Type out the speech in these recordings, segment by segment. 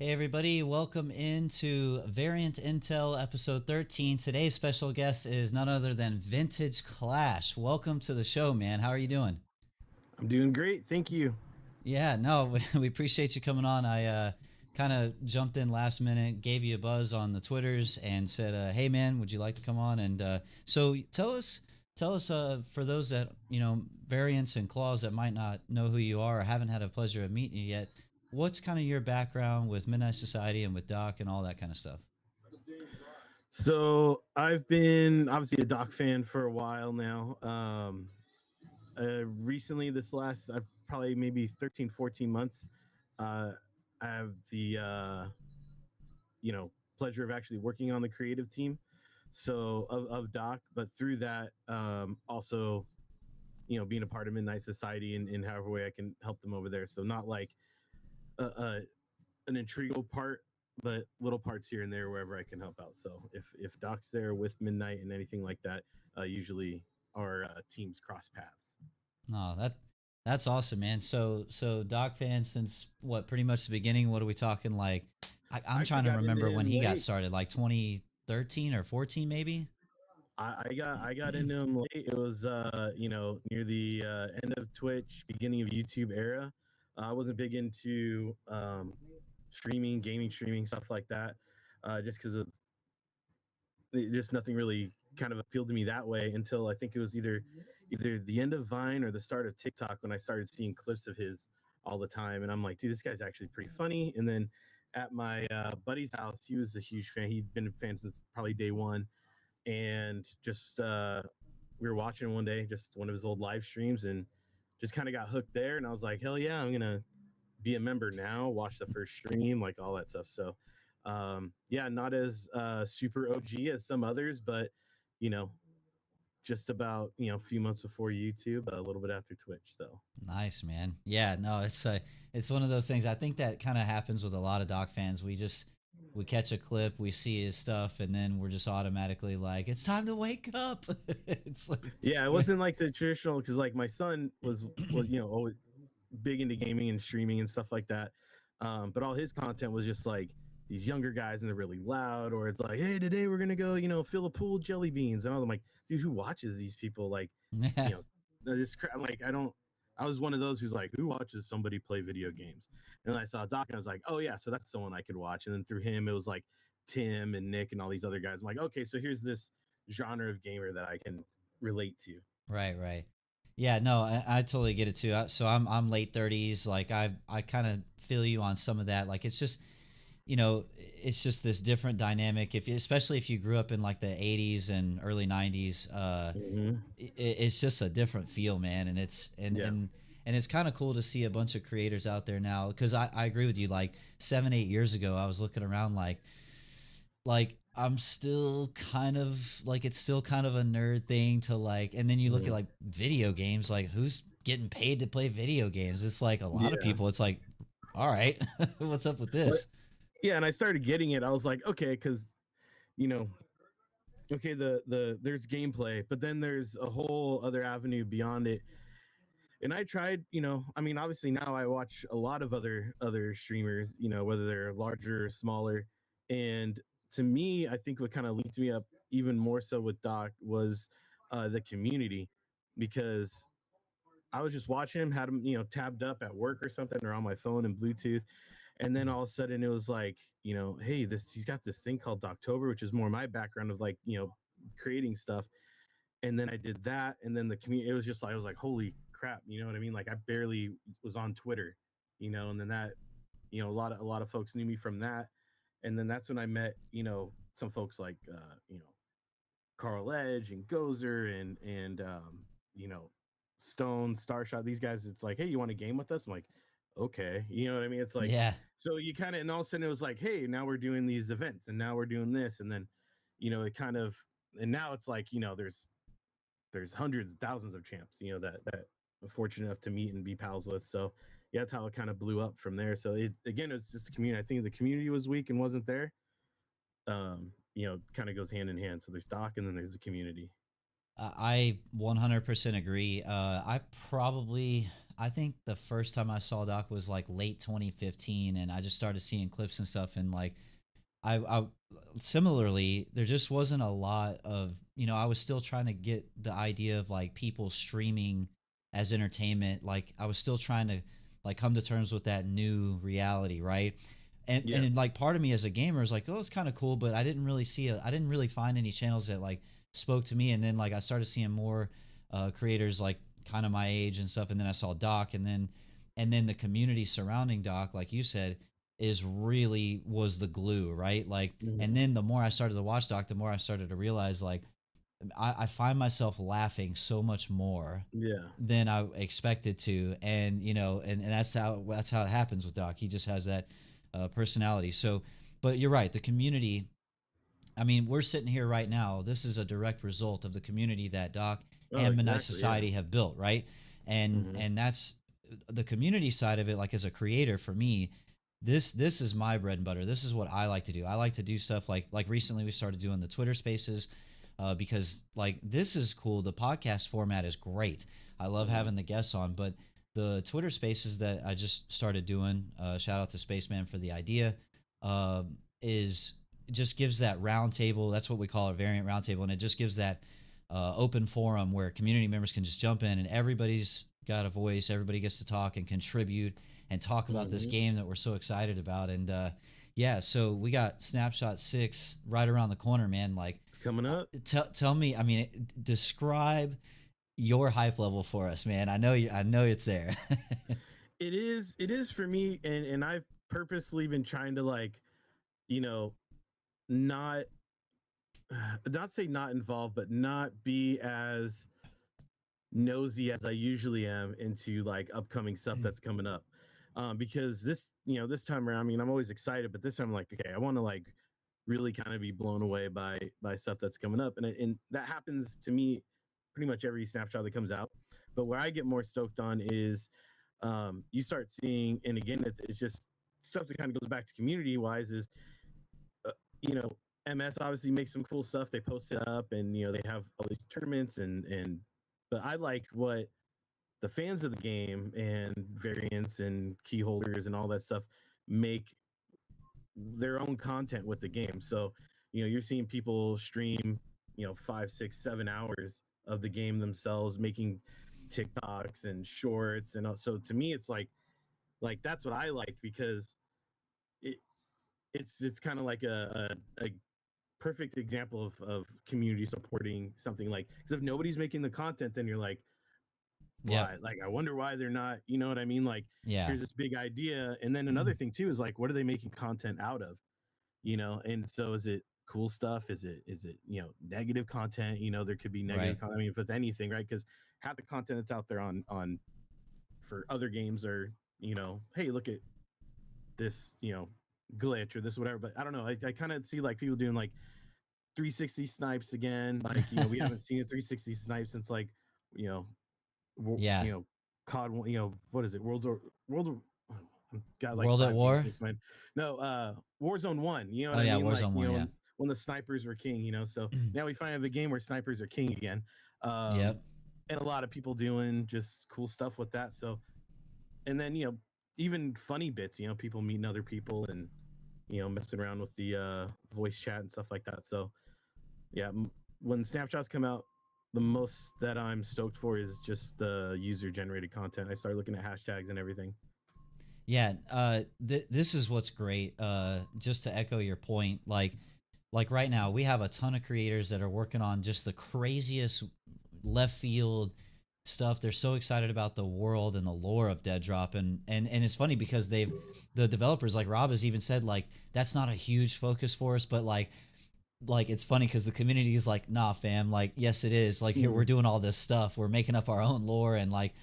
Hey everybody, welcome into Variant Intel episode 13. Today's special guest is none other than Vintage Clash. Welcome to the show, man. How are you doing? I'm doing great. Thank you. Yeah, no, we appreciate you coming on. I kind of jumped in last minute, gave you a buzz on the Twitters, and said, "Hey, man, would you like to come on?" And so tell us, for those that variants and claws that might not know who you are or haven't had a pleasure of meeting you yet. What's kind of your background with Midnight Society and with Doc and all that kind of stuff? So I've been obviously a Doc fan for a while now. Recently, this last probably maybe 13, 14 months, uh, I have the pleasure of actually working on the creative team. So of Doc, but through that, also being a part of Midnight Society in however way I can help them over there. So not like a an integral part, but little parts here and there wherever I can help out. So if Doc's there with Midnight and anything like that, usually our teams cross paths. Oh, that's awesome, man. So Doc fans since what pretty much the beginning. What are we talking like? I I'm actually trying to got remember into when him he got late. started, like 2013 or 14, maybe. I got into him late. It was near the end of Twitch, beginning of YouTube era. I wasn't big into streaming, gaming, streaming stuff like that, just because of just nothing really kind of appealed to me that way until I think it was either the end of Vine or the start of TikTok when I started seeing clips of his all the time, and I'm like, dude, this guy's actually pretty funny. And then at my buddy's house, he was a huge fan. He'd been a fan since probably day one, and just we were watching one day, just one of his old live streams, and just kind of got hooked there. And I was like, hell yeah, I'm gonna be a member now, watch the first stream, like all that stuff. So, yeah, not as super OG as some others, but you know, just about a few months before YouTube, a little bit after Twitch. So, Nice, man. Yeah, no, it's one of those things. I think that kind of happens with a lot of Doc fans. We catch a clip, we see his stuff, and then we're just automatically like, it's time to wake up. It's like, yeah, it wasn't like the traditional because like my son was always big into gaming and streaming and stuff like that. But all his content was just like these younger guys and they're really loud, or it's like, hey, today we're gonna go, fill a pool of jelly beans. And I'm like, dude, who watches these people? Like, you know, just I'm like, I don't. I was one of those who's like, who watches somebody play video games? And I saw Doc and I was like, oh yeah, so that's someone I could watch. And then through him, it was like Tim and Nick and all these other guys. I'm like, okay, so here's this genre of gamer that I can relate to. right, right. Yeah, no, I totally get it too. So I'm late 30s. Like I kind of feel you on some of that. Like it's just this different dynamic. Especially if you grew up in like the 80s and early 90s, Mm-hmm. it's just a different feel, man. And Yeah. and it's kind of cool to see a bunch of creators out there now. Because I agree with you. Like 7 8 years ago, I was looking around like I'm still kind of like it's still kind of a nerd thing to like, and then you look at Mm. like video games, like who's getting paid to play video games? It's like a lot of Yeah. people. It's like, all right, what's up with Well, this? yeah, and I started getting it. I was like, okay, because you know, okay, there's gameplay, but then there's a whole other avenue beyond it. And I tried, I mean, obviously now I watch a lot of other streamers, whether they're larger or smaller. And to me, I think what kind of linked me up even more so with Doc was the community, because I was just watching him, had him, tabbed up at work or something, or on my phone and Bluetooth. And then all of a sudden it was like, hey, he's got this thing called October, which is more my background of like, creating stuff. And then I did that, and then the community, it was just like, I was like, holy crap, you know what I mean? Like I barely was on Twitter, and then that, a lot of folks knew me from that. And then that's when I met, some folks like Carl Edge and Gozer and you know, Stone, Starshot, these guys. It's like, hey, you want a game with us? I'm like, okay. You know what I mean? It's like, Yeah, so you kind of, and all of a sudden it was like, hey, now we're doing these events and now we're doing this. And then, it kind of, and now it's like, there's hundreds of thousands of champs, that I'm fortunate enough to meet and be pals with. So yeah, that's how it kind of blew up from there. So it's just the community. I think the community was weak and wasn't there. Kind of goes hand in hand. So there's Doc and then there's the community. I 100% agree. I probably I think the first time I saw Doc was like late 2015, and I just started seeing clips and stuff, and like I similarly, there just wasn't a lot of, I was still trying to get the idea of like people streaming as entertainment. Like I was still trying to like come to terms with that new reality, right? Yeah. And like part of me as a gamer is like, oh, it's kind of cool, but I didn't really find any channels that like spoke to me. And then like I started seeing more creators like kind of my age and stuff, and then I saw Doc, and then the community surrounding Doc, like you said, is really was the glue, right? Like, and Mhm. then the more I started to watch Doc, the more I started to realize like I find myself laughing so much more Yeah. than I expected to, and and that's how it happens with Doc. He just has that personality. So, but you're right, the community. I mean, we're sitting here right now. This is a direct result of the community that Doc Oh, and Midnight exactly. Yeah. Society have built, right? And Hmm. and that's the community side of it. Like as a creator, for me, this is my bread and butter. This is what I like to do. I like to do stuff like recently we started doing the Twitter Spaces, because like this is cool. The podcast format is great. I love Hmm. having the guests on, but the Twitter Spaces that I just started doing, shout out to Spaceman for the idea, uh, is just gives that round table. That's what we call a variant round table, and it just gives that open forum where community members can just jump in and everybody's got a voice. Everybody gets to talk and contribute and talk about this Hmm. game that we're so excited about. And yeah, so we got Snapshot 6 right around the corner, man. Like, It's coming up. tell me, I mean, describe your hype level for us, man. I know it's there. It is for me, and I've purposely been trying to like, you know, not not say not involved, but not be as nosy as I usually am into like upcoming stuff that's coming up. Because this time around, I mean, I'm always excited, but this time I'm like, okay, I want to like really kind of be blown away by stuff that's coming up, and that happens to me pretty much every snapshot that comes out. But where I get more stoked on is you start seeing, and again, it's just stuff that kind of goes back to community wise is uh, you know MS obviously makes some cool stuff. They post it up, and they have all these tournaments and but I like what the fans of the game and variants and key holders and all that stuff make their own content with the game. So, you're seeing people stream, 5, 6, 7 hours of the game themselves, making TikToks and shorts. And so to me, it's like that's what I like because it, it's kind of like a perfect example of community supporting something like, because if nobody's making the content, then you're like, Yep. why? Like, I wonder why they're not, you know what I mean? Like, Yeah. here's this big idea. And then another thing too is like, what are they making content out of? And so is it cool stuff? Is it negative content? There could be negative Right. content. I mean, if it's anything, right? Because half the content that's out there on for other games are, hey, look at this, glitch or this whatever. But I don't know. I kind of see like people doing like 360 snipes again. Like, we haven't seen a 360 snipe since like, you know, Yeah. you know, COD, what is it? World of, I've got like World at five games War. next man. No, Warzone 1, you know Oh what I yeah, mean? Like, Warzone 1. Yeah. when the snipers were king, so now we finally have a game where snipers are king again. Um, Yep. and a lot of people doing just cool stuff with that. So, and then, even funny bits, people meeting other people and, messing around with the voice chat and stuff like that. So, yeah, when snapshots come out, the most that I'm stoked for is just the user generated content. I started looking at hashtags and everything. Yeah, this is what's great. Just to echo your point, like right now, we have a ton of creators that are working on just the craziest left field stuff. They're so excited about the world and the lore of Dead Drop, and it's funny because the developers like Rob has even said like that's not a huge focus for us, but like it's funny because the community is like, nah, fam, like yes, it is. Like here we're Mm, doing all this stuff, we're making up our own lore and like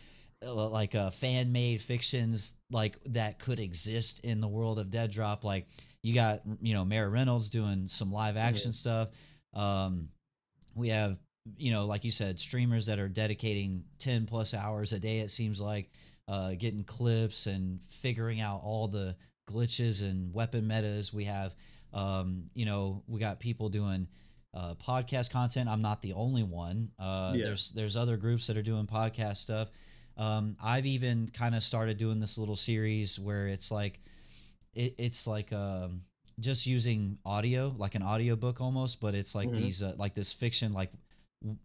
fan made fictions like that could exist in the world of Dead Drop. Like you got Mara Reynolds doing some live yeah, action stuff. Um, we have like you said, streamers that are dedicating 10+ hours a day. It seems like getting clips and figuring out all the glitches and weapon metas. We have we got people doing podcast content. I'm not the only one. yeah, There's other groups that are doing podcast stuff. I've even kind of started doing this little series where it's like it's like just using audio, like an audiobook almost, but it's like Hmm. these like this fiction, like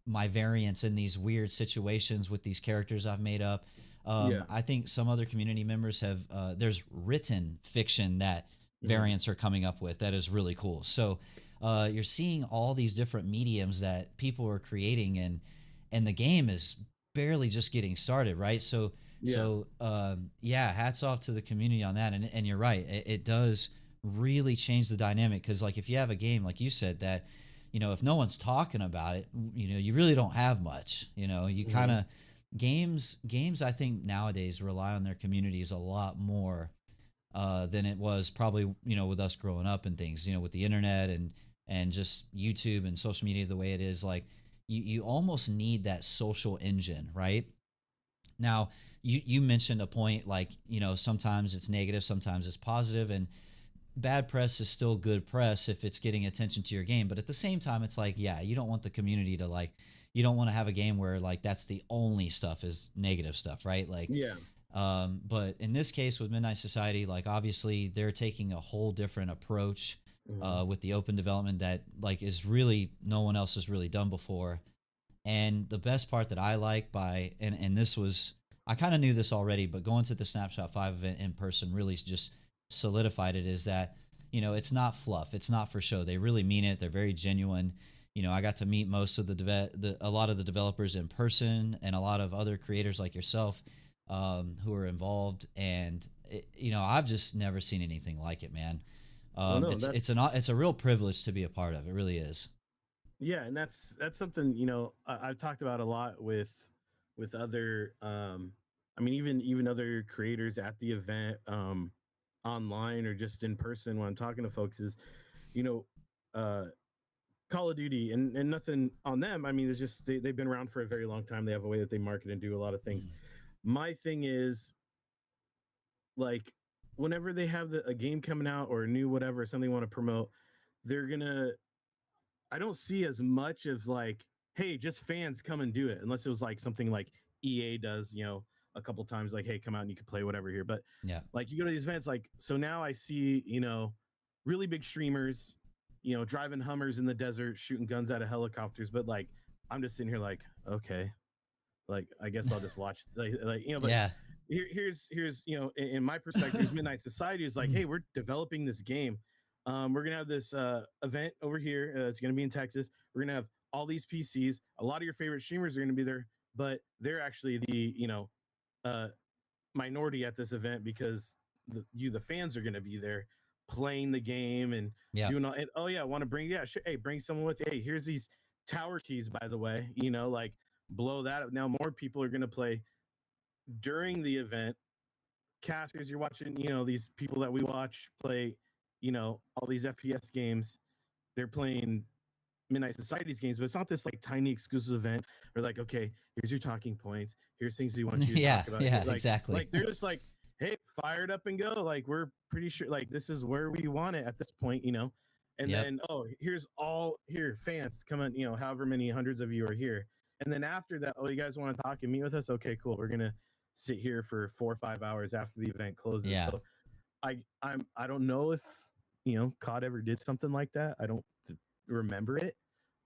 my variants in these weird situations with these characters I've made up. Yeah. I think some other community members have there's written fiction that Hmm. variants are coming up with that is really cool. So you're seeing all these different mediums that people are creating, and the game is barely just getting started, right? So Yeah. yeah, hats off to the community on that. And you're right, it does really change the dynamic because like if you have a game like you said that if no one's talking about it, you really don't have much. You kind Hmm. of games I think nowadays rely on their communities a lot more than it was probably with us growing up and things with the internet and just YouTube and social media the way it is. Like you almost need that social engine, right? Now, you mentioned a point like sometimes it's negative, sometimes it's positive, and bad press is still good press if it's getting attention to your game. But at the same time, it's like, yeah, you don't want the community to like, you don't want to have a game where like that's the only stuff is negative stuff, right? Like, Yeah. but in this case with Midnight Society, like obviously they're taking a whole different approach Hmm. with the open development that like is really no one else has really done before. And the best part that I like and this was I kind of knew this already, but going to the Snapshot 5 event in person really just solidified it is that it's not fluff, it's not for show. They really mean it. They're very genuine. I got to meet most of a lot of the developers in person and a lot of other creators like yourself who are involved, and I've just never seen anything like it, man. Well, no, It's a real privilege to be a part of. It really is. yeah, and that's something I've talked about a lot with other I mean even other creators at the event, online or just in person when I'm talking to folks is you know uh Call of Duty, and nothing on them. I mean, it's just they've been around for a very long time. They have a way that they market and do a lot of things. My thing is like whenever they have a game coming out or a new whatever, something they want to promote, they're gonna I don't see as much of like, hey, just fans come and do it, unless it was like something like EA does, a couple times, like, hey, come out and you can play whatever here. But Yeah. like you go to these events, like, so now I see, really big streamers, driving Hummers in the desert, shooting guns out of helicopters. But like, I'm just sitting here like, okay, like I guess I'll just watch, but Yeah. here's in my perspective, here's Midnight Society is like, hey, we're developing this game. We're gonna have this event over here. It's gonna be in Texas. We're gonna have all these PCs. A lot of your favorite streamers are gonna be there, but they're actually the uh, minority at this event because the fans are gonna be there playing the game and Yeah. doing all. And oh yeah, I want to bring yeah, sure, hey, bring someone with you. Hey, here's these tower keys, by the way. Like blow that up. Now more people are gonna play during the event. Casters, you're watching, these people that we watch play, all these FPS games. They're playing Midnight Society's games, but it's not this like tiny exclusive event or like, okay, here's your talking points. Here's things we want you to Yeah. talk about. Here, Yeah. Exactly. like they're just like, hey, fired up and go. Like we're pretty sure like this is where we want it at this point. And Yep. then here's all here fans come on, however many hundreds of you are here. And then after that, oh, you guys want to talk and meet with us? Okay, cool. We're gonna sit here for 4 or 5 hours after the event closes. Yeah. So I don't know if COD ever did something like that. I don't remember it.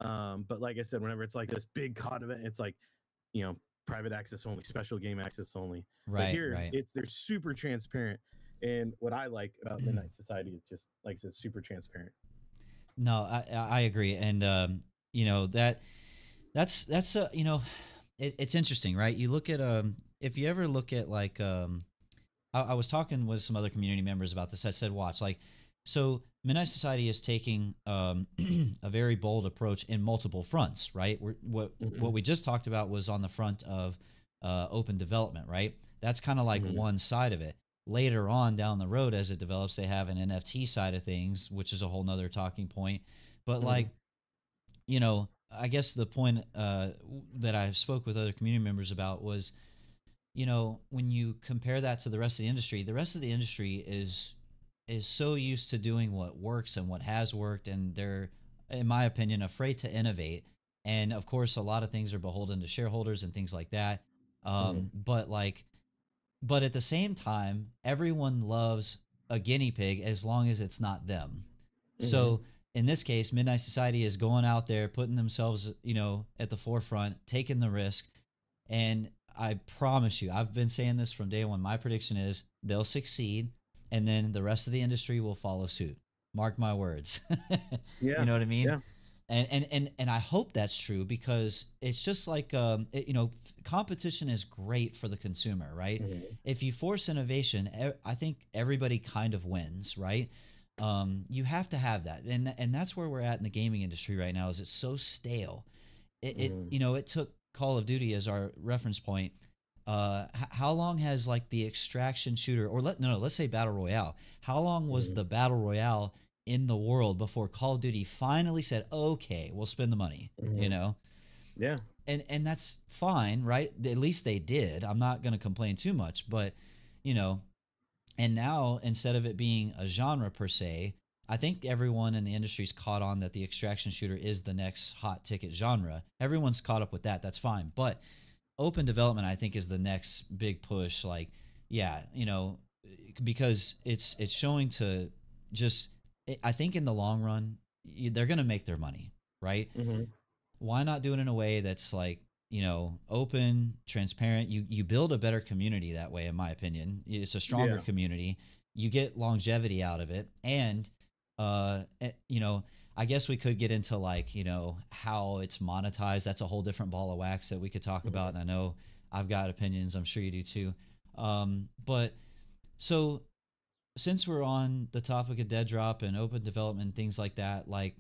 But like I said, whenever it's like this big COD event, it's like you know private access only, special game access only. But Right. here, Right. they're super transparent. And what I like about Midnight Society is just like I said, super transparent. No, I agree, and that's it's interesting, right? You look at if you ever look at like I was talking with some other community members about this. I said, watch, like, so Midnight Society is taking a very bold approach in multiple fronts, right? What Hmm. we just talked about was on the front of open development, right? That's kind of like Hmm. one side of it. Later on down the road, as it develops, they have an NFT side of things, which is a whole nother talking point. But like, Hmm. I guess the point that I spoke with other community members about was when you compare that to the rest of the industry is so used to doing what works and what has worked, and they're, in my opinion, afraid to innovate. And of course, a lot of things are beholden to shareholders and things like that. Mm-hmm. But like, but at the same time, everyone loves a guinea pig as long as it's not them. Mm-hmm. So in this case, Midnight Society is going out there, putting themselves, at the forefront, taking the risk. And I promise you, I've been saying this from day one. My prediction is they'll succeed, and then the rest of the industry will follow suit. Mark my words. You Yeah. know what I mean? Yeah. And I hope that's true, because it's just like, competition is great for the consumer, right? Mm-hmm. If you force innovation, I think everybody kind of wins, right? You have to have that, and that's where we're at in the gaming industry right now. Is it's so stale. Mm-hmm. It took Call of Duty as our reference point. How long has like the extraction shooter, or let's say battle royale? How long was Mm-hmm. the battle royale in the world before Call of Duty finally said, "Okay, we'll spend the money," you Mm-hmm. know? Yeah. And that's fine, right? At least they did. I'm not going to complain too much, but you know, and now, instead of it being a genre per se, I think everyone in the industry's caught on that the extraction shooter is the next hot ticket genre. Everyone's caught up with that. That's fine. But open development, I think, is the next big push. Like, yeah, because it's showing to just. I think in the long run, they're gonna make their money, right? Mm-hmm. Why not do it in a way that's like, open, transparent? You build a better community that way, in my opinion. It's a stronger Yeah. community. You get longevity out of it. And uh eh, you know I guess we could get into, like, how it's monetized. That's a whole different ball of wax that we could talk about, Mm-hmm. and I know I've got opinions. I'm sure you do too. But so, since we're on the topic of dead drop and open development, things like that, like,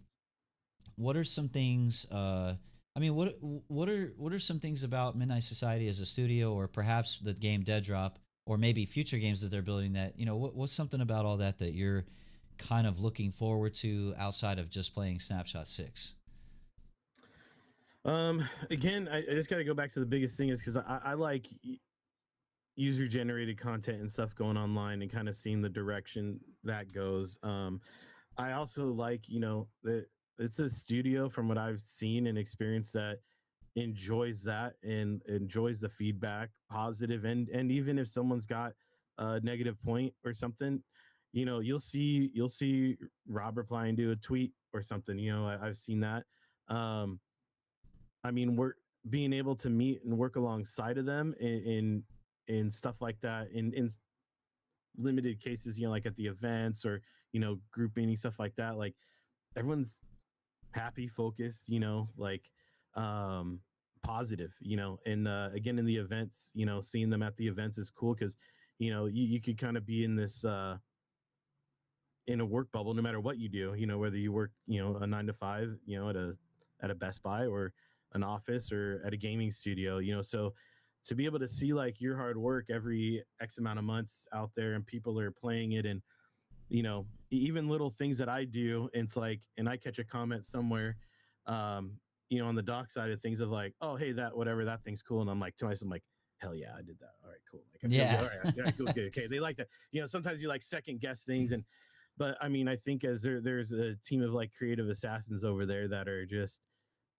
what are some things? I mean, what are some things about Midnight Society as a studio, or perhaps the game Dead Drop, or maybe future games that they're building, that, what's something about all that that you're kind of looking forward to outside of just playing Snapshot 6? Again, I just got to go back to the biggest thing is because I like user generated content and stuff going online and kind of seeing the direction that goes. I also like, that it's a studio from what I've seen and experienced that enjoys that and enjoys the feedback, positive, and even if someone's got a negative point or something, you'll see Rob replying to a tweet or something. I've seen that. Um, I mean, we're being able to meet and work alongside of them in stuff like that in limited cases, like at the events or group meeting stuff like that. Like everyone's happy, focused, like um positive, and again in the events, seeing them at the events is cool because you could kind of be in this in a work bubble no matter what you do, whether you work, a 9 to 5, at a Best Buy or an office or at a gaming studio, so to be able to see like your hard work every X amount of months out there and people are playing it, and even little things that I do, it's like, and I catch a comment somewhere, um, on the doc side of things of like, oh, hey, that whatever, that thing's cool. And I'm like, to myself, I'm like, hell yeah, I did that. All right, cool. Like, I feel good. Yeah. All right, yeah, good, good. Okay. They like that. Sometimes you like second guess things. But I mean, I think as there's a team of like creative assassins over there that are just,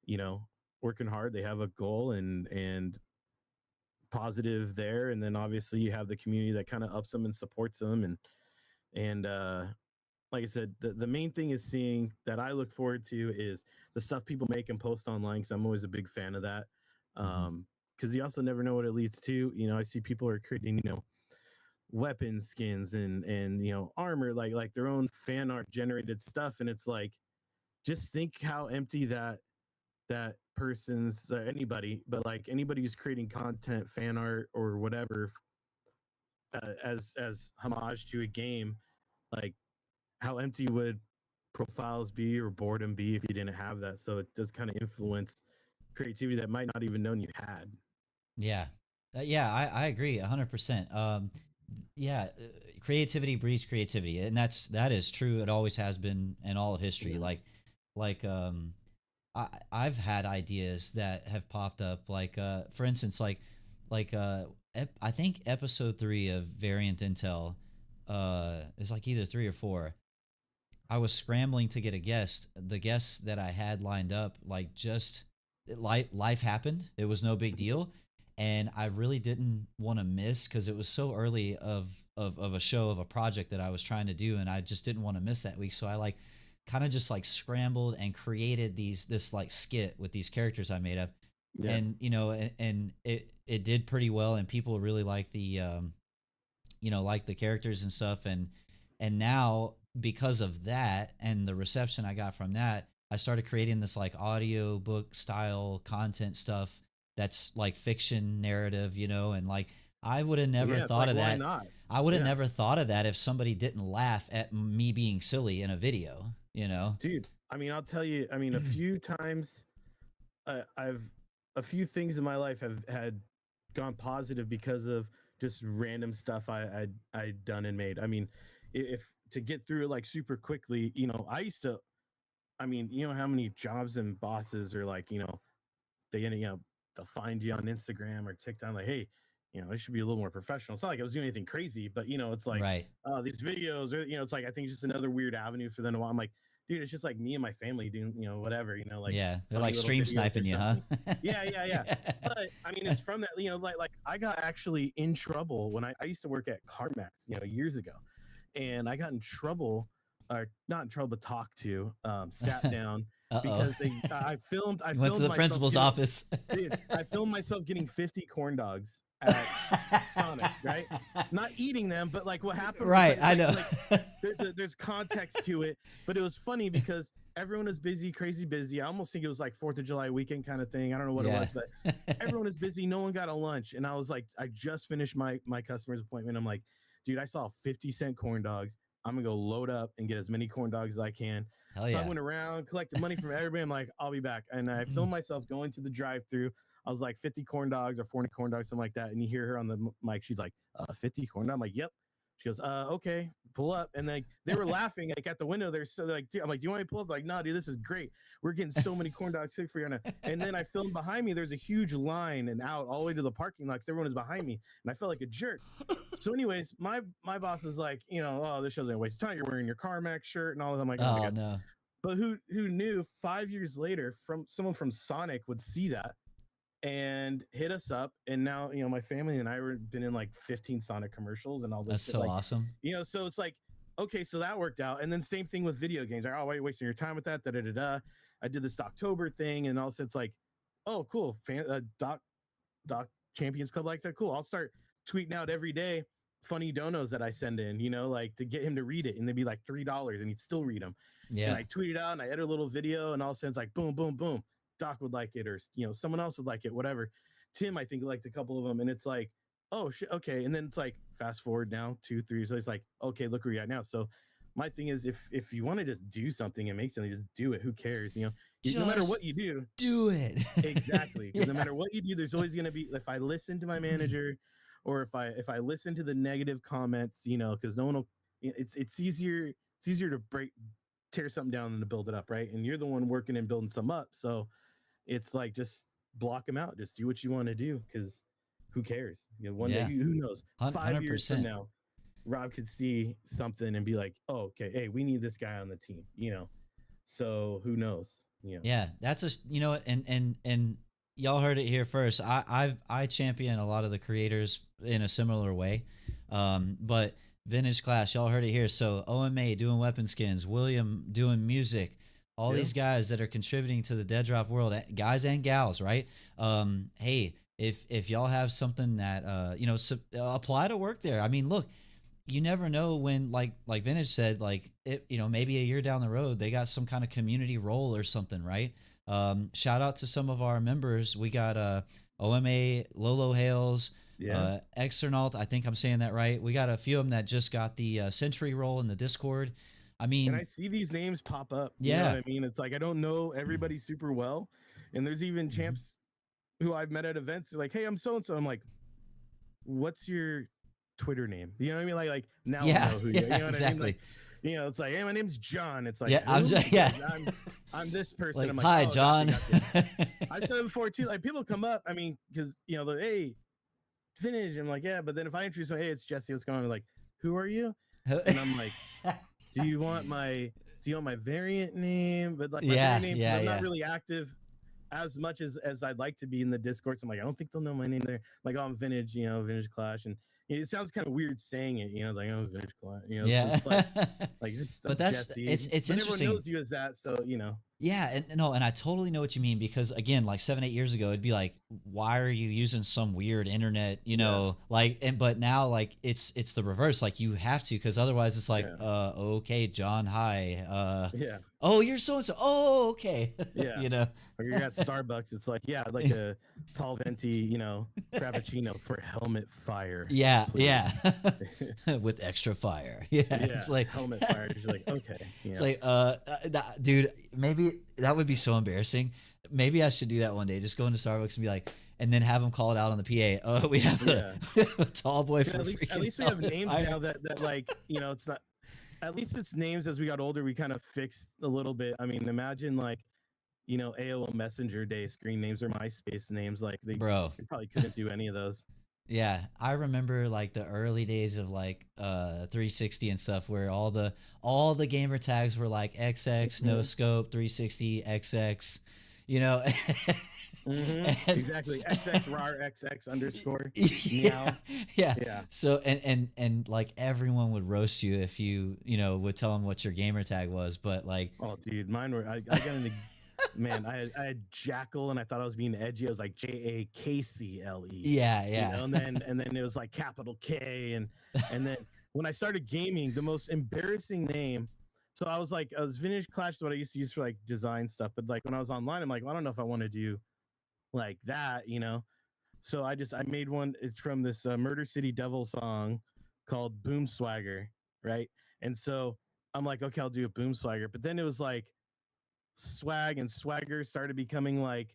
you know, working hard. They have a goal and positive there. And then obviously you have the community that kind of ups them and supports them. And like I said, the main thing is seeing that I look forward to is the stuff people make and post online because I'm always a big fan of that. Hmm. Because you also never know what it leads to. I see people are creating, weapon skins and armor, like their own fan art generated stuff, and it's like, just think how empty that person's anybody, but like anybody who's creating content, fan art or whatever, as homage to a game, like how empty would profiles be or boredom be if you didn't have that? So it does kind of influence creativity that might not even known you had. Yeah. Yeah, I agree 100%. Yeah, creativity breeds creativity, and that is true. It always has been in all of history. Yeah. Like I've had ideas that have popped up, like, for instance, I think episode 3 of Variant Intel is like either 3 or 4. I was scrambling to get a guest. The guest that I had lined up, like, just life happened. It was no big deal, and I really didn't want to miss because it was so early of a show, of a project that I was trying to do, and I just didn't want to miss that week. So I like kind of just like scrambled and created this like skit with these characters I made up, Yeah. and and it did pretty well, and people really like the like the characters and stuff, and now because of that and the reception I got from that, I started creating this like audio book style content stuff that's like fiction narrative, and like I would have never Yeah, it's thought like, of why that. not? I would have Yeah. never thought of that if somebody didn't laugh at me being silly in a video. Dude, I mean, I'll tell you, I mean, a few times I've a few things in my life have had gone positive because of just random stuff I'd done and made. I mean, if to get through it like super quickly, I used to, I mean, you know how many jobs and bosses are like, they they'll find you on Instagram or TikTok like, hey, it should be a little more professional. It's not like I was doing anything crazy, but it's like, Right. these videos are, it's like I think just another weird avenue for them to. I'm like, dude, it's just like me and my family doing, whatever, like Yeah. They're funny like little stream videos or sniping you, huh? something. Yeah. But I mean, it's from that, like I got actually in trouble when I used to work at CarMax, years ago, and I got in trouble, or not in trouble, but talked to, sat down Uh-oh. because I filmed You went to the myself principal's getting, office. dude, I filmed myself getting 50 corn dogs at Sonic, right? Not eating them, but like what happened. Right, Like, I know. there's context to it, but it was funny because everyone was busy, crazy busy. I almost think it was like 4th of July weekend kind of thing. I don't know what it was, but everyone was busy. No one got a lunch, and I was like, I just finished my customer's appointment. I'm like, dude, I saw 50-cent corn dogs. I'm gonna go load up and get as many corn dogs as I can. Hell So yeah. I went around, collected money from everybody. I'm like, I'll be back. And I filmed myself going to the drive-through. I was like 50 corn dogs or 40 corn dogs, something like that. And you hear her on the mic. She's like, 50 corn dogs. I'm like, yep. She goes, okay, pull up. And like they were laughing like at the window. They're so like, I'm like, do you want me to pull up? They're like, no, dude, this is great. We're getting so many corn dogs cooked for you. And then I filmed behind me. There's a huge line and out all the way to the parking lot because everyone is behind me. And I felt like a jerk. So, anyways, my boss is like, oh, this show's a waste of time. You're wearing your CarMax shirt and all that. I'm like, oh my God. No. But who knew 5 years later from someone from Sonic would see that and hit us up, and now my family and I were been in like 15 Sonic commercials and all this. That's shit. so like, awesome. So it's like, okay, so that worked out. And then same thing with video games. Like, oh, why are you wasting your time with that? I did this October thing, and also it's like, oh, cool. Doc Champions Club likes that. Cool. I'll start tweeting out every day funny donos that I send in, like to get him to read it, and they'd be like $3, and he'd still read them. Yeah. And I tweet it out, and I edit a little video, and all of a sudden it's like boom, boom, boom. Doc would like it, or someone else would like it, whatever. Tim, I think, liked a couple of them, and it's like, oh shit, okay. And then it's like fast forward now 2, 3, so it's like, okay, look where you're at now. So my thing is, if you want to just do something and make something, just do it. Who cares? No matter what you do it. Exactly. Because no matter what you do, there's always going to be, if I listen to my manager, or if I listen to the negative comments, because no one will, it's easier to tear something down than to build it up, right? And you're the one working and building some up, so it's like, just block them out. Just do what you want to do, because who cares? One day, who knows? 5 years from now, Rob could see something and be like, oh, okay, hey, we need this guy on the team, so who knows? Yeah, that's and y'all heard it here first. I champion a lot of the creators in a similar way, but Vintage Clash, y'all heard it here. So OMA doing weapon skins, William doing music, all these guys that are contributing to the Dead Drop world, guys and gals, right? Hey, if y'all have something that apply to work there. I mean, look, you never know when, like Vintage said, like it, maybe a year down the road they got some kind of community role or something, right? Shout out to some of our members. We got OMA, Lolo Hales, Exernaut. I think I'm saying that right. We got a few of them that just got the Sentry role in the Discord. I mean, and I see these names pop up. Yeah, you know what I mean, it's like I don't know everybody super well, and there's even champs who I've met at events. They're like, "Hey, I'm so and so." I'm like, "What's your Twitter name?" You know what I mean? Like now I know who you are. You know what exactly. I mean? Like, it's like, "Hey, my name's John." It's like, I'm this person. Like, I'm like, "Hi, oh, John." I've said it before too. Like, people come up. I mean, because they're, hey, Vintage. I'm like, yeah. But then if I introduce them, hey, it's Jesse. What's going on? They're like, who are you? And I'm like, do you want my variant name? But like, my variant name, I'm not really active as much as I'd like to be in the Discord, so I'm like, I don't think they'll know my name there. Like, oh, I'm Vintage, Vintage Clash, and it sounds kind of weird saying it, like, oh, Vintage Clash, Yeah. it's like just But I'm that's Jesse, it's but everyone interesting. knows you as that, so Yeah, and no, and I totally know what you mean because again, like 7, 8 years ago, it'd be like, why are you using some weird internet, yeah, like, and but now like it's the reverse, like you have to because otherwise it's like, yeah, okay, John, hi, yeah, oh, you're so and so, oh, okay, yeah. you know, Or you're at Starbucks, it's like, yeah, I'd like a tall venti, frappuccino for helmet fire, yeah, yeah, please. with extra fire, yeah, Yeah, it's like, helmet fire. You're like, okay, it's like, dude, maybe that would be so embarrassing. Maybe I should do that one day. Just go into Starbucks and be like, and then have them call it out on the PA. Oh, we have yeah. a tall boy for At freaking least we have helmet names fire. now that like it's not. At least it's names as we got older. We kind of fixed a little bit. I mean, imagine like AOL Messenger day screen names or MySpace names. Like Bro. they probably couldn't do any of those. Yeah, I remember like the early days of like 360 and stuff where all the gamer tags were like XX, no Mhm. scope, 360, XX, you know. And Exactly. XX rar XX underscore yeah, meow. yeah. Yeah. So and like everyone would roast you if you would tell them what your gamer tag was, but like Oh, dude, mine were. I got into. Man, I had Jackal, and I thought I was being edgy. I was like JAKCLE, yeah, yeah. and then it was like capital K, and then when I started gaming, the most embarrassing name. So I was Vintage Clash is what I used to use for like design stuff, but like when I was online, I'm like, well, I don't know if I want to do like that. So I made one. It's from this Murder City Devil song called Boom Swagger, right? And so I'm like, okay, I'll do a Boom Swagger, but then it was like swag and swagger started becoming like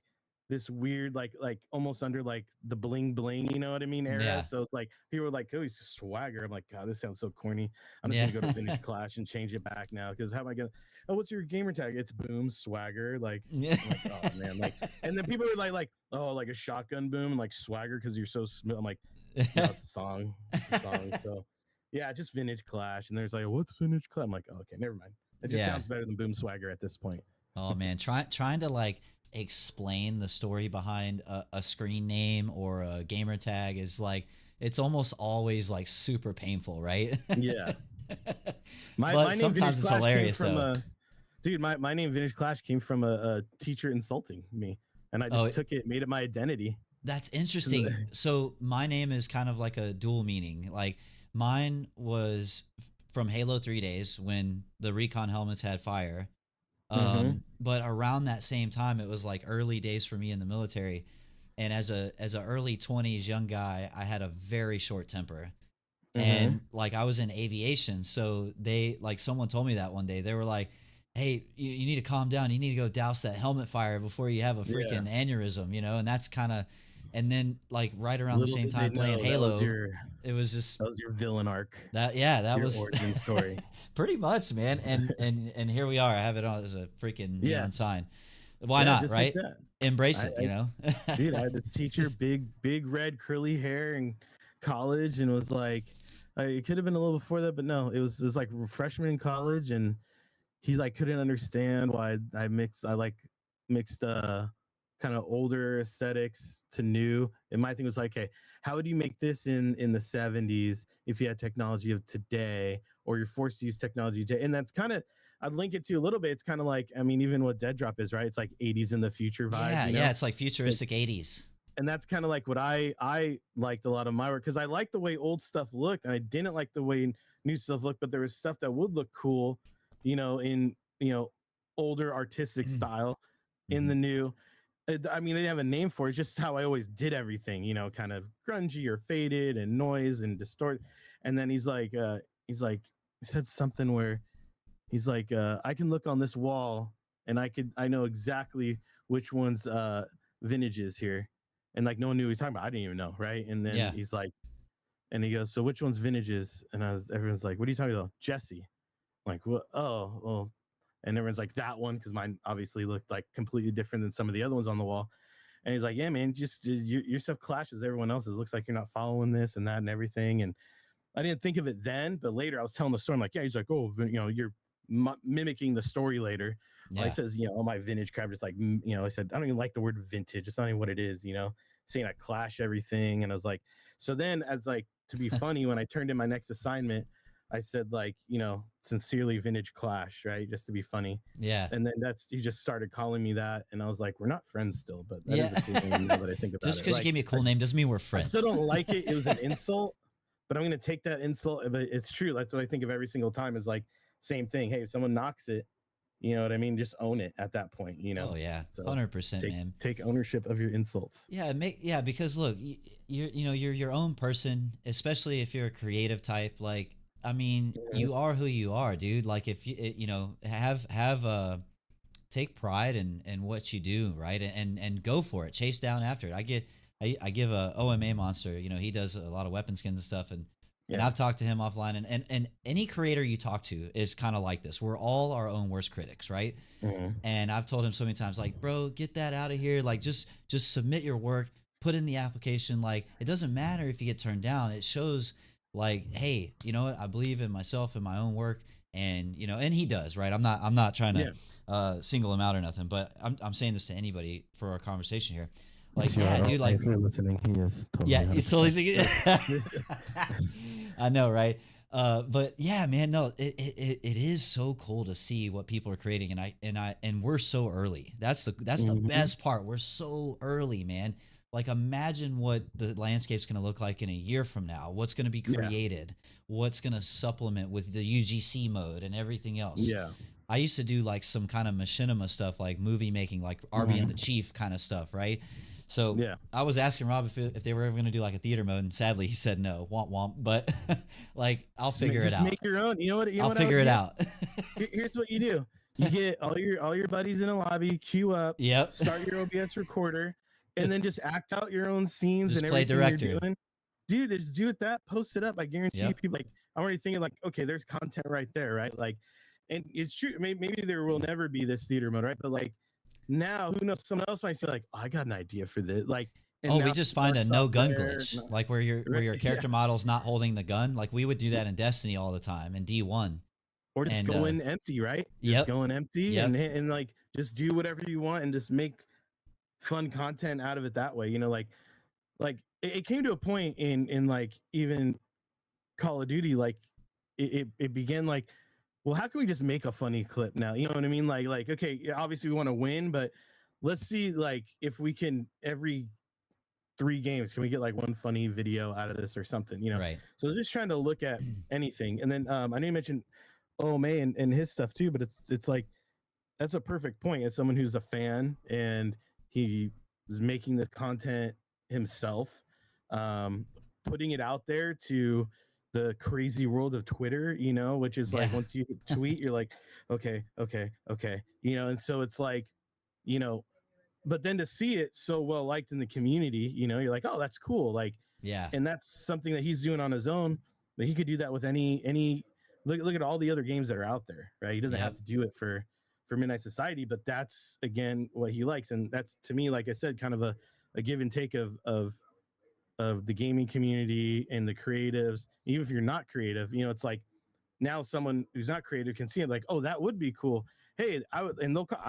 this weird like almost under like the bling bling, you know what I mean, era. Yeah. So it's like people were like, oh, he's swagger. I'm like, God, this sounds so corny. I'm just Yeah. gonna go to Vintage Clash and change it back now, because how am I gonna, oh, what's your gamer tag? It's Boom Swagger. Like Yeah. I'm like, oh man, like, and then people were like oh, like a shotgun boom and like swagger because you're so smooth. I'm like, no, it's a song. It's a song. So yeah, just Vintage Clash. And there's like, what's Vintage Clash? I'm like, oh, okay, never mind. It just Yeah. sounds better than Boom Swagger at this point. Oh man, trying to like explain the story behind a screen name or a gamer tag is like it's almost always like super painful, right? Yeah. My But my name sometimes Vintage it's Clash came hilarious from though. a dude. My name Vintage Clash came from a teacher insulting me, and I Oh, just took it, made it my identity. that's interesting. So my name is kind of like a dual meaning. Like mine was from Halo 3 days when the recon helmets had fire. Mm-hmm. But around that same time, it was like early days for me in the military, and as a early 20s young guy, I had a very short temper, Mm-hmm. and like I was in aviation, so they like someone told me that one day they were like, "Hey, you need to calm down. You need to go douse that helmet fire before you have a Yeah. freaking aneurysm," and that's kind of, and then like right around the Little same did they time playing know that was Halo, your it was just villain arc, that, yeah, that your was origin story. pretty much, man. And here we are. I have it on as a freaking neon Yes. sign. Why Yeah, not, just like right? that. Embrace I, it, I dude, I had this teacher, big red curly hair in college, and was like, it could have been a little before that, but no, it was like freshman in college, and he like couldn't understand why I like mixed kind of older aesthetics to new. And my thing was like, hey, how would you make this in the 70s if you had technology of today, or you're forced to use technology today? And that's kind of, I'd link it to a little bit. It's kind of like, I mean, even what Dead Drop is, right? It's like 80s in the future vibe, Yeah, you yeah. know? It's like And, futuristic 80s. and that's kind of like what I liked a lot of my work, because I liked the way old stuff looked and I didn't like the way new stuff looked, but there was stuff that would look cool, in older artistic style in Hmm. the new. I mean, they didn't have a name for it. It's just how I always did everything, kind of grungy or faded and noise and distort. And then he said something where he's like, I can look on this wall and I know exactly which one's vintages here. And like no one knew what he was talking about. I didn't even know, right? And then Yeah. he's like, and he goes, so which one's vintages? And everyone's like, what are you talking about? Jesse. I'm like, what? Oh, well. And everyone's like, that one, because mine obviously looked like completely different than some of the other ones on the wall. And he's like, yeah, man, just your stuff clashes with everyone else's. Looks like you're not following this and that and everything. And I didn't think of it then, but later I was telling the story. I'm like, yeah, he's like, oh, mimicking the story later. Well, he Yeah. says, all my vintage crap. It's like, I said, I don't even like the word vintage. It's not even what it is, saying I clash everything. And I was like, so then as like, to be funny, when I turned in my next assignment, I said like, sincerely vintage clash, right? Just to be funny. Yeah. And then he just started calling me that. And I was like, we're not friends still, but that Yeah. is a cool name now that I think about Just it. because you Like, gave me a cool name doesn't mean we're I still friends. don't like it. It was an insult, but I'm going to take that insult. But it's true. That's what I think of every single time is like, same thing. Hey, if someone knocks it, you know what I mean? Just own it at that point, Oh yeah, So 100%, man. take ownership of your insults. Yeah, because look, you're your own person, especially if you're a creative type. Like, I mean, Mhm. you are who you are, dude. Like, if have take pride in what you do, right? And go for it, chase down after it. I give a OMA monster. He does a lot of weapon skins and stuff, and Yeah. I've talked to him offline, and any creator you talk to is kind of like this. We're all our own worst critics, right? Mhm. And I've told him so many times, like, bro, get that out of here. Like, just submit your work, put in the application. Like, it doesn't matter if you get turned down. It shows, like, hey, you know what? I believe in myself and my own work, and and he does, right? I'm not trying to Yeah. single him out or nothing, but I'm saying this to anybody for our conversation here. Like, Yes, you yeah, are. dude, like, If you're listening, he is totally yeah, he's totally 100%. singing. I know, right? But yeah, man, no, it is so cool to see what people are creating, and we're so early. That's the Mhm. best part. We're so early, man. Like, imagine what the landscape's going to look like in a year from now. What's going to be Yeah. created? What's going to supplement with the UGC mode and everything else? Yeah. I used to do like some kind of machinima stuff, like movie making, like RB and the Mhm. Chief kind of stuff, right? So Yeah. I was asking Rob if they were ever going to do like a theater mode, and sadly he said no, womp womp. But like, I'll figure it Just out. make your own. You know I'll what I would figure it do? out. Here's what you do. You get all your buddies in a lobby, queue up, Yep. start your OBS recorder, and then just act out your own scenes Just and play everything you're director. doing. Dude, just do it that, post it up. I guarantee you Yep. people like I'm already thinking like, okay, there's content right there, right? Like, and it's true. Maybe there will never be this theater mode, right? But like now, who knows? Someone else might say like, oh, I got an idea for this. Like, and Oh, we now just find a starts no off gun there. glitch, like where your Right? Yeah. character model's not holding the gun. Like, we would do that in Destiny all the time in D1. Or just And go in empty, right? Just yep, go in empty yep, and like just do whatever you want and just make fun content out of it that way. Like it came to a point in like even Call of Duty, like it began like, well, how can we just make a funny clip now? You know what I mean? Like okay, obviously we want to win, but let's see like if we can every 3 games can we get like one funny video out of this or something. right. So just trying to look at anything. And then I know you mentioned OMA and his stuff too, but it's like that's a perfect point. As someone who's a fan and he is making this content himself, um, putting it out there to the crazy world of Twitter, which is Yeah, like once you hit tweet, you're like, okay, okay, okay, and so it's like, you know, but then to see it so well liked in the community, you're like, oh, that's cool. Like, yeah, and that's something that he's doing on his own. But he could do that with any. Look at all the other games that are out there, right? He doesn't have yep, to do it for Midnight Society, but that's again what he likes, and that's to me, like I said, kind of a give and take of the gaming community and the creatives. Even if you're not creative, it's like now someone who's not creative can see it, like, oh, that would be cool. Hey, I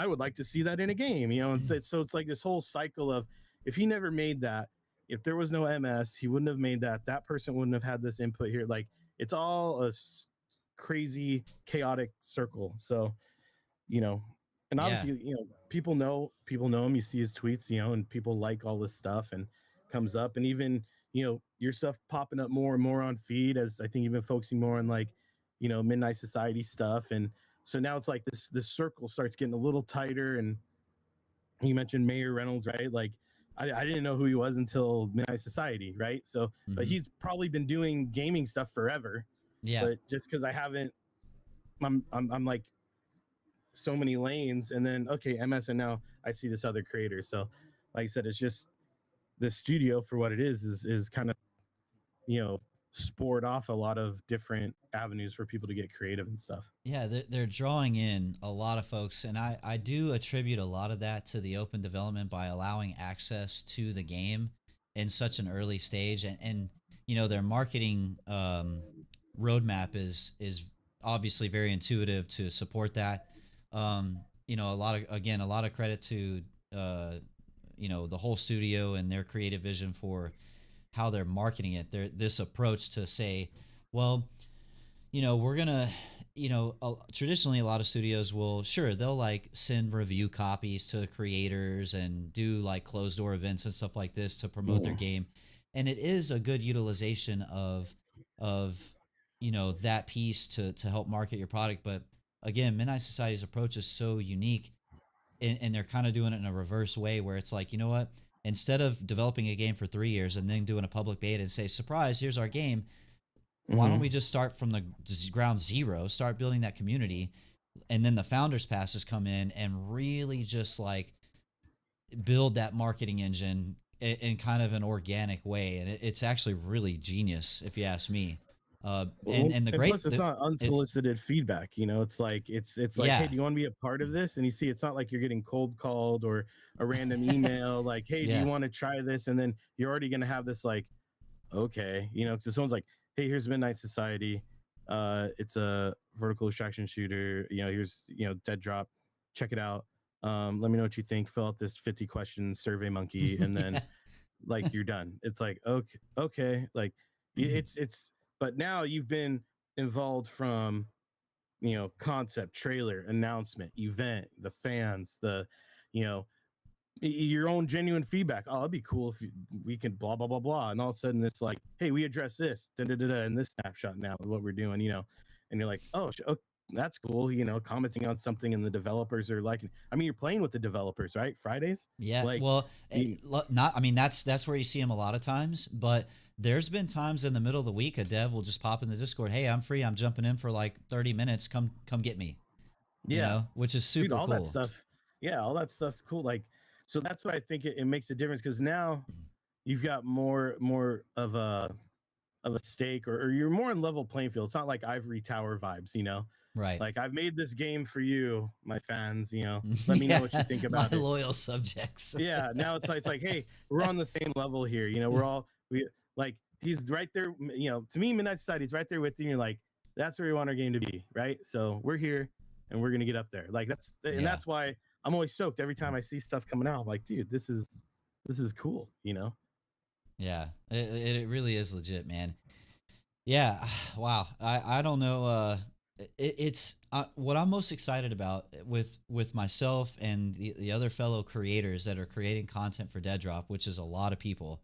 would like to see that in a game, and so it's like this whole cycle of if he never made that, if there was no MS, he wouldn't have made that. That person wouldn't have had this input here. Like it's all a crazy, chaotic circle. So and yeah, obviously, people know him. You see his tweets, and people like all this stuff and comes up, and even your stuff popping up more and more on feed as I think you've been focusing more on like Midnight Society stuff, and so now it's like this circle starts getting a little tighter. And you mentioned Mayor Reynolds, right? Like I didn't know who he was until Midnight Society, right? So, but hmm, he's probably been doing gaming stuff forever, yeah, but just because I haven't, I'm like so many lanes, and then okay, MS, and now I see this other creator. So, like I said, it's just the studio for what it is kind of spored off a lot of different avenues for people to get creative and stuff. yeah. They're drawing in a lot of folks, and I do attribute a lot of that to the open development by allowing access to the game in such an early stage, and their marketing roadmap is obviously very intuitive to support that. A lot of credit to uh, the whole studio and their creative vision for how they're marketing it. This approach to say, well, we're gonna, traditionally a lot of studios will, sure, they'll like send review copies to creators and do like closed door events and stuff like this to promote their Mm. game, and it is a good utilization of that piece to help market your product. But again, Midnight Society's approach is so unique, and they're kind of doing it in a reverse way where it's like, you know what? Instead of developing a game for 3 years and then doing a public beta and say, surprise, here's our game, why don't Hmm. we just start from the ground zero, start building that community, and then the founders passes come in and really just like build that marketing engine in kind of an organic way, and it's actually really genius if you ask me. And the And great plus, it's not it's unsolicited feedback. It's like, hey, yeah, do you want to be a part of this? And you see, it's not like you're getting cold called or a random email like, hey, do you yeah, want to try this? And then you're already going to have this like, okay, because someone's like, hey, here's Midnight Society. It's a vertical extraction shooter. Here's Dead Drop. Check it out. Let me know what you think. Fill out this 50 questions survey monkey, and then like you're done. It's like, okay, okay, like it's. But now you've been involved from concept, trailer, announcement, event, the fans, the you know your own genuine feedback. Oh, it'd be cool if we can blah blah blah blah, and all of a sudden it's like, hey, we address this da da da da in this snapshot now what we're doing, and you're like, oh, that's cool, commenting on something, and the developers are liking. I mean, you're playing with the developers, right? Fridays, yeah. like, Well, you, not. I mean, that's where you see him a lot of times. But there's been times in the middle of the week a dev will just pop in the Discord. Hey, I'm free. I'm jumping in for like 30 minutes. Come get me. yeah, Which is dude, super all that cool. stuff. Yeah, all that stuff's cool. Like, so that's why I think it makes a difference, because now you've got more of a stake, or you're more in level playing field. It's not like ivory tower vibes. Right. Like, I've made this game for you, my fans. Let me know Yeah, what you think my about it. loyal subjects. Yeah, now it's like, hey, we're on the same level here. We're all we like he's right there. To me, Midnight Society's right there with you. And you're like, that's where we want our game to be, right? So we're here, and we're gonna get up there. Like, and Yeah, that's why I'm always stoked every time I see stuff coming out. I'm like, dude, this is cool. yeah. It really is legit, man. Yeah. Wow. I don't know. It's what I'm most excited about with myself and the other fellow creators that are creating content for Dead Drop, which is a lot of people.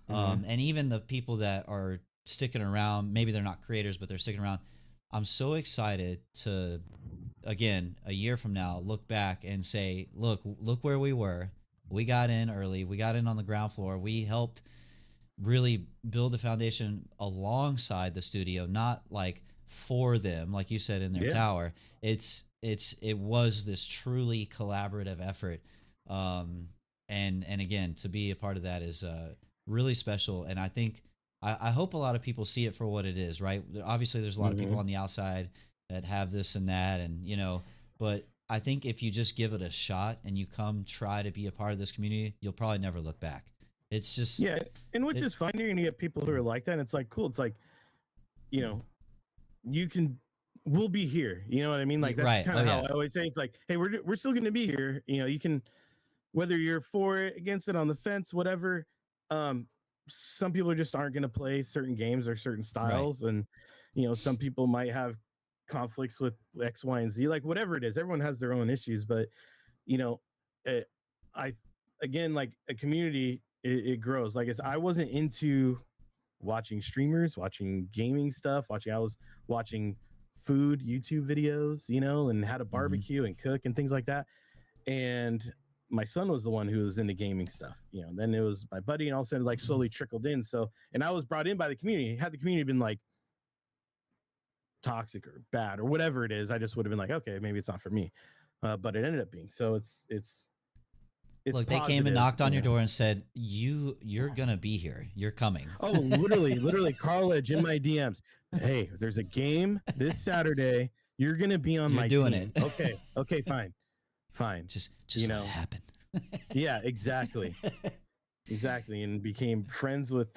Hmm. And even the people that are sticking around, maybe they're not creators, but they're sticking around. I'm so excited to, again, a year from now, look back and say, look where we were. We got in early. We got in on the ground floor. We helped really build the foundation alongside the studio, not like for them, like you said in their Yeah. tower. It was this truly collaborative effort, and again, to be a part of that is really special. And I think I hope a lot of people see it for what it is. Right? Obviously, there's a lot of people Hmm. on the outside that have this and that, and but I think if you just give it a shot and you come try to be a part of this community, you'll probably never look back. It's just Yeah, and which it is fine. You're gonna get people who are like that. And it's like, cool. It's like, you know, you can we'll be here. You know what I mean? Like, that's right. kind Oh of how yeah. I always say. It's like, hey, we're still going to be here. You can, whether you're for it, against it, on the fence, whatever. um some people just aren't going to play certain games or certain Right. styles, and some people might have conflicts with X, Y, and Z, like whatever it is. Everyone has their own issues, but you know it, I again, like, a community, it grows. Like, I wasn't into watching streamers, watching gaming stuff, I was watching food YouTube videos, and how to Hmm. barbecue and cook and things like that. And my son was the one who was into gaming stuff. Then it was my buddy, and all of a sudden, like, slowly trickled in. So, and I was brought in by the community. Had the community been like toxic or bad or whatever it is, I just would have been like, okay, maybe it's not for me. But it ended up being so. It's Look, they came and positive. knocked on your door and said, You're gonna be here. You're coming." Oh, literally, Carledge in my DMs. Hey, there's a game this Saturday. You're gonna be on You're my doing it. team. Okay, fine. Just You let it know, happen. yeah, exactly, and became friends with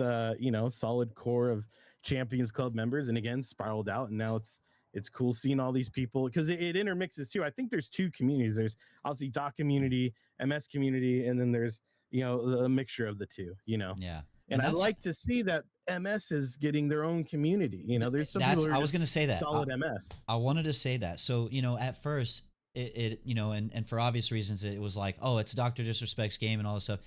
solid core of Champions Club members, and again spiraled out, and now it's It's cool seeing all these people because it intermixes too. I think there's two communities. There's obviously doc community, MS community, and then there's a mixture of the two. Yeah. And I like to see that MS is getting their own community. There's some people who are I was going to say that. solid MS. I wanted to say that. So, at first and for obvious reasons, it was like, oh, it's Dr. Disrespect's game and all this stuff.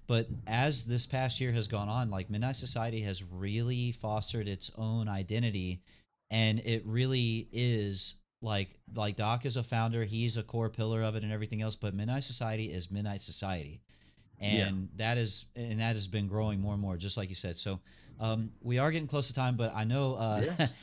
But as this past year has gone on, like Midnight Society has really fostered its own identity, and it really is like Doc is a founder, he's a core pillar of it and everything else, but Midnight Society is Midnight Society. And that has been growing more and more, just like you said. So we are getting close to time, but I know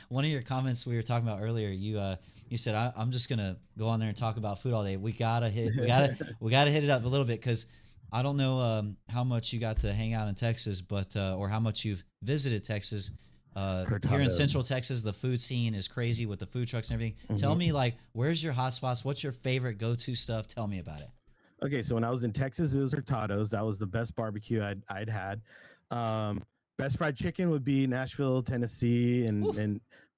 one of your comments we were talking about earlier, you said I'm just gonna go on there and talk about food all day. We gotta hit it up a little bit, because I don't know how much you got to hang out in Texas, but or how much you've visited Texas. Here in Central Texas, the food scene is crazy with the food trucks and everything. Mm-hmm. Tell me, like, where's your hot spots? What's your favorite go-to stuff? Tell me about it. Okay, so when I was in Texas, it was Hurtado's. That was the best barbecue I'd had. Best fried chicken would be Nashville, Tennessee,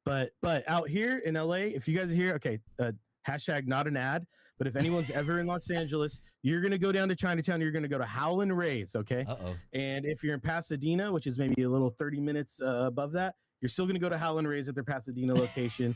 but out here in LA, if you guys are here, okay, hashtag not an ad, but if anyone's ever in Los Angeles, you're gonna go down to Chinatown. You're gonna go to Howlin' Ray's, okay? And if you're in Pasadena, which is maybe a little 30 minutes above that, you're still gonna go to Howlin' Ray's at their Pasadena location.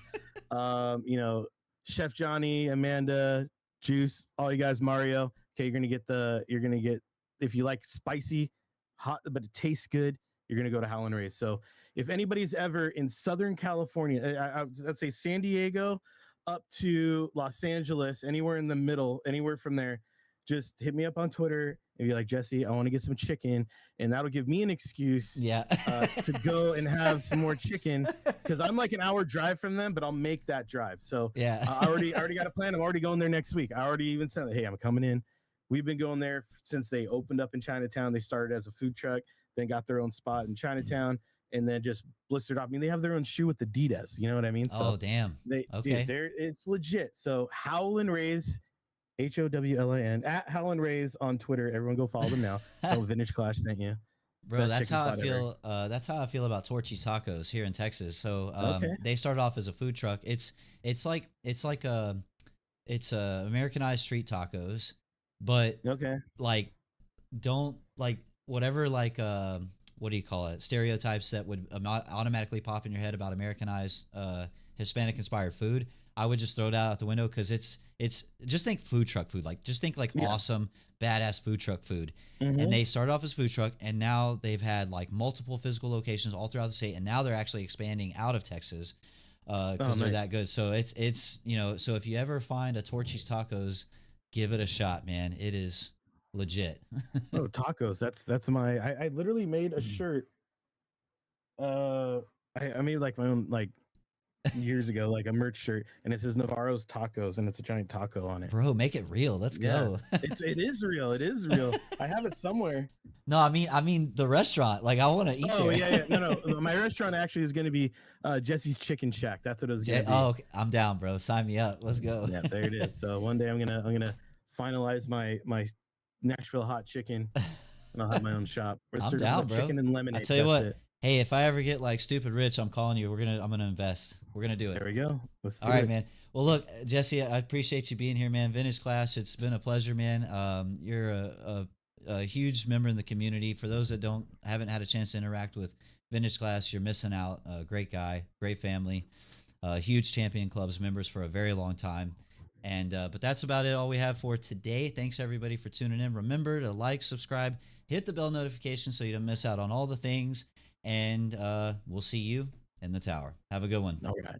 Chef Johnny, Amanda, Juice, all you guys, Mario. Okay, you're gonna get if you like spicy, hot, but it tastes good, you're gonna go to Howlin' Ray's. So if anybody's ever in Southern California, I'd say San Diego up to Los Angeles, anywhere in the middle, anywhere from there, just hit me up on Twitter and be like, Jesse, I want to get some chicken, and that'll give me an excuse to go and have some more chicken, because I'm like an hour drive from them, but I'll make that drive. So I already got a plan. I'm already going there next week. I already even said, hey, I'm coming in. We've been going there since they opened up in Chinatown. They started as a food truck, then got their own spot in Chinatown, and then just blistered off. I mean, they have their own shoe with the Adidas. You know what I mean? So damn. Dude, it's legit. So Howlin' Ray's, HOWLIN, at Howlin' Ray's on Twitter. Everyone go follow them now. Oh, Vintage Clash sent you. Bro, that's how I feel. That's how I feel about Torchy's Tacos here in Texas. So they started off as a food truck. It's Americanized street tacos, but like don't like whatever like what do you call it, stereotypes that would automatically pop in your head about Americanized Hispanic inspired food. I would just throw it out the window, because it's just think food truck food, like just think like awesome badass food truck food. And they started off as food truck, and now they've had like multiple physical locations all throughout the state, and now they're actually expanding out of Texas because they're that good. So it's so if you ever find a Torchy's Tacos, give it a shot, man. It is legit. Tacos, that's my I literally made a shirt. I made like my own, like, years ago, like a merch shirt, and it says Navarro's Tacos, and it's a giant taco on it. Bro, make it real. Let's go. It is real. It is real. I have it somewhere. No, I mean the restaurant. Like, I want to eat there. Yeah. No. My restaurant actually is going to be Jesse's Chicken Shack. That's what it was going to be. Oh, okay. I'm down, bro. Sign me up. Let's go. Yeah, there it is. So one day I'm gonna finalize my Nashville hot chicken, and I'll have my own shop. I'm down, bro. Chicken and lemonade. I tell you what. Hey, if I ever get like stupid rich, I'm calling you. I'm gonna invest. We're gonna do it. There we go. Let's do All right, it. man. Well, look, Jesse, I appreciate you being here, man. Vintage Class, it's been a pleasure, man. You're a huge member in the community. For those that haven't had a chance to interact with Vintage Class, you're missing out. Great guy, great family, huge Champion Clubs members for a very long time. And but that's about it. All we have for today. Thanks everybody for tuning in. Remember to like, subscribe, hit the bell notification so you don't miss out on all the things. And we'll see you in the tower. Have a good one. All right.